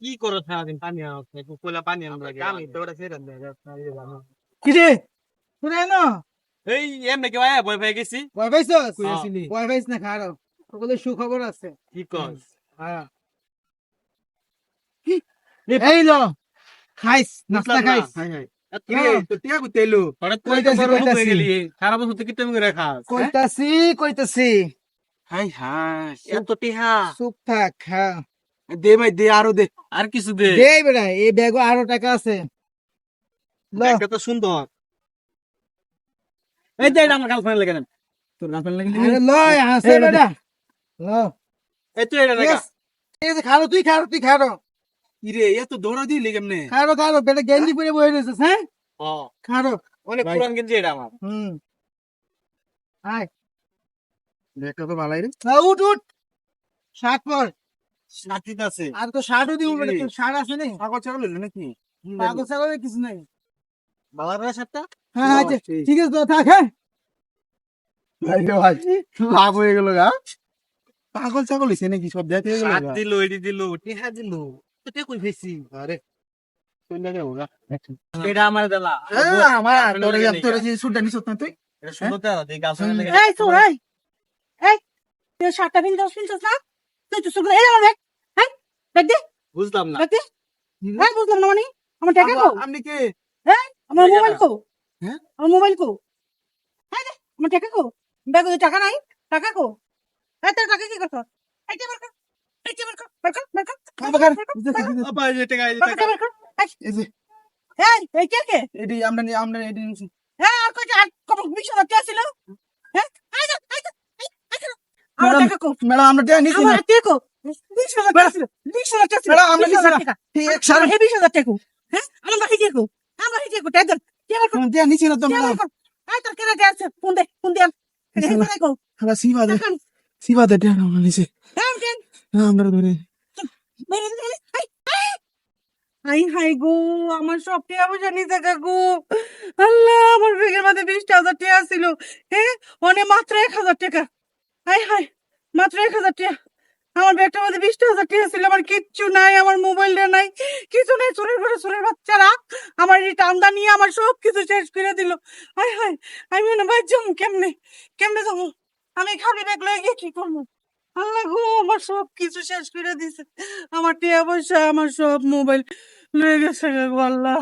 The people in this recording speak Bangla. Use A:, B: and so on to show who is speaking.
A: কি করো সারাদিন পানি আনো কইলা পানি আনো লাগে আমি তো ওটা ছেড়ে দেয়
B: কি রে শুনে না
A: এই এমনি কেউ আয়া ভয় পেয়ে গেছি
B: ভয় পাইছস
A: কই আছিলি
B: ভয় পাইছ না খারাপ সকলে সুখবর আছে
A: কি কস
B: হ্যাঁ এই লো খাইস নাস্তা খাইস
A: হাই হাই
B: তো টিয়া গুতেলু
A: হঠাৎ করে তো
B: কইতাছি
A: বড় লোক হয়ে
B: কইতাছি
A: গেলি সারা বছর থেকে তুমি করে খাস
B: কইতাছি কইতাছি
A: হাই হাই এত টিহা
B: চুপ থাক হ্যাঁ
A: দে ভাই দে আরো দে আর কিছু দে
B: দে বেড়া এই ব্যাগও আরো টাকা আছে ল
A: ব্যাগটা তো সুন্দর এই দে এটা আমার গার্লফ্রেন্ড লাগে না তোর গার্লফ্রেন্ড লাগে
B: আরে লয় আছে বেড়া ল
A: এই তুই এটা দেখা
B: ঠিক আছে খারো তুই খারো
A: ইরে এত দৌড়া দিলি কেমনে
B: খারো বেটা গেঞ্জি পরে বসে রয়েছিস হ্যাঁ
A: ও
B: খারো
A: অনেক পুরান গেঞ্জি এটা আমার
B: আয়
A: ব্যাগটা তো ভালোই রে
B: উঠ শার্ট পর
A: সাথীত আছে
B: আর তো শার্টও দিব
A: কি রে?
B: তোর শার্ট আছে নি
A: পাগল ছাগল হইলো নাকি
B: পাগল ছাগলের কিছু নাই
A: বাবার না সাতটা
B: হ্যাঁ আচ্ছা ঠিক আছে তো থাক হ্যাঁ
A: ভাই লাভ হয়ে গেল গা পাগল ছাগল হইছে নাকি সব দেখতে গেল সাত দিল এডি দিল টিহা দিল তো তে কই ফেসি আরে তুই না যাও গা এটা আমার দেলা
B: আমার
A: তোর
B: তোর যে সুটটা নিছ না তুই
A: এটা সুন্দর দেলা দেই গার্লফ্রেন্ড লাগে
C: এই তো এই তুই শার্টটা পিনছিস না তুই তো শুধু এই আমার ব্যাগ হ্যাঁ ব্যাগ দে
A: বুঝলাম না
C: ব্যাগ দে হ্যাঁ বুঝলাম না মানে আমার টাকা কো
A: আপনি কে
C: হ্যাঁ আমার
A: টাকা
C: মোবাইল
A: না।
C: কো
A: হ্যাঁ?
C: আমার মোবাইল কো হ্যাঁ দে আমার টাকা কো ব্যাগে টাকা নাই টাকা কো এই তোর টাকা কি করছ এই যে মার্কা এই যে মার্কা
A: আপা এই যে টাকা এই যে টাকা
B: এই যে
C: এই কে
B: এডি আমরা এডি নিছি
C: হ্যাঁ আর কত আর কত 20,000 টাকা ছিল হ্যাঁ আমার
B: ম্যাডাম
C: টাকা কো
B: ম্যাডাম আমরা টাকা নিছি না
C: আমার টাকা কো 20,000 টাকা ছিল 20,000 টাকা ছিল
B: ম্যাডাম আমরা নিছি না
C: 20,000 টাকা
B: ঠিক সারা
C: আমার 20,000 টাকা হ্যাঁ আমার বাকি টাকা আমার বাকি টাকা টাকা
B: টাকা নিছি না তো ম্যাডাম
C: তোর কেনা আছে ফোন দে
B: আমরা সিবা দে টাকা আমরা নিছি আমরা ধরে
C: হাই হাই গো আমার সব টিয়া পয়সা নিতে গো আল্লাহ আমার ব্যাগের মধ্যে 20,000 টাকা ছিল হ্যাঁ অনেক মাত্র 1,000 টাকা হাই হাই মাত্র 1,000 টাকা আমার ব্যাগটার মধ্যে 20,000 টাকা ছিল আমার কিচ্ছু নাই আমার মোবাইলটা নাই কিছু নাই চোরের ঘরে চোরের বাচ্চারা আমার এই টান্দা নিয়ে আমার সব কিছু শেষ করে দিল হাই হাই আমি মনে ভাই যাবো কেমনে যাবো আমি খালি ব্যাগ লয়ে গিয়ে কি করবো আল্লাহ গো আমার সব কিছু শেষ করে দিছে আমার টিয়া পয়সা আমার সব মোবাইল লয়ে গেছে গো আল্লাহ